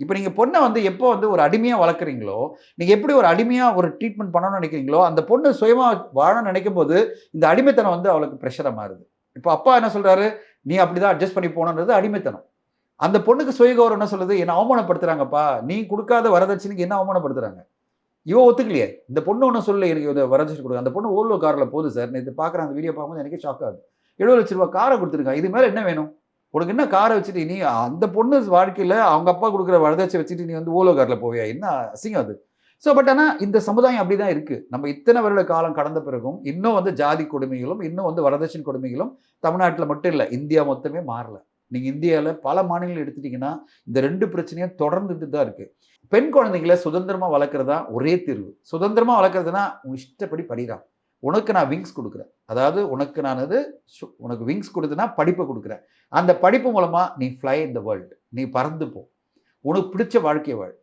இப்போ நீங்க பொண்ண வந்து எப்போ வந்து ஒரு அடிமையா வளர்க்குறீங்களோ, நீங்க எப்படி ஒரு அடிமையா ஒரு ட்ரீட்மெண்ட் பண்ணணும்னு நினைக்கிறீங்களோ, அந்த பொண்ணு சுயமா வாழணும்னு நினைக்கும்போது, இந்த அடிமைத்தனம் வந்து அவளுக்கு பிரஷரா மாறுது. இப்போ அப்பா என்ன சொல்றாரு? "நீ அப்படிதான் அட்ஜஸ்ட் பண்ணி போகணும்ன்றது அடிமைத்தனம்." அந்த பொண்ணுக்கு சுயகௌரவம் என்ன சொல்லுது? "என்ன அவமானப்படுத்துறாங்கப்பா. நீ குடுக்காத வரதட்சணைக்கு என்ன அவமானப்படுத்துறாங்க." இவ ஒத்துக்கலையே. இந்த பொண்ணு ஒண்ணும் சொல்லல எனக்கு இத வரதட்சணை குடுங்க. அந்த பொண்ணு ஓல்வோ கார்ல போகுது சார். நேத்து பார்க்குறேன் அந்த வீடியோ பார்க்கும்போது எனக்கே ஷாக் ஆகுது. ரூ. 70,00,000 கார குடுத்துருக்கான். இது மேல என்ன வேணும்? உனக்கு என்ன கார வச்சுட்டு நீ அந்த பொண்ணு வாழ்க்கையில அவங்க அப்பா குடுக்குற வரதட்சணை வச்சுட்டு நீ வந்து ஓலோ கார்ல போவியா? என்ன அசிங்கம் அது. ஆனா இந்த சமுதாயம் அப்படிதான் இருக்கு. நம்ம இத்தனை வருட காலம் கடந்த பிறகும், இன்னும் வந்து ஜாதி கொடுமைகளும், இன்னும் வந்து வரதட்சணை கொடுமைகளும் தமிழ்நாட்டுல மட்டும் இல்ல, இந்தியா மொத்தமே மாறல. நீங்க இந்தியால பல மாநிலங்கள் எடுத்துட்டீங்கன்னா, இந்த 2 பிரச்சனையும் தொடர்ந்துட்டு தான் இருக்கு. பெண் குழந்தைகள சுதந்திரமா வளர்க்கிறது தான் ஒரே தீர்வு. சுதந்திரமா வளர்க்கிறதுனா, உன் இஷ்டப்படி படிடா. உனக்கு நான் விங்ஸ் குடுக்குறேன். அதாவது உனக்கு நான் அது உனக்கு விங்ஸ் குடுத்தேன்னா படிப்ப குடுக்குறேன். அந்த படிப்பு மூலமா நீ ஃப்ளை இன் த வேர்ல்ட். நீ பறந்து போ. உனக்கு பிடிச்ச வாழ்க்கைய வாழ்.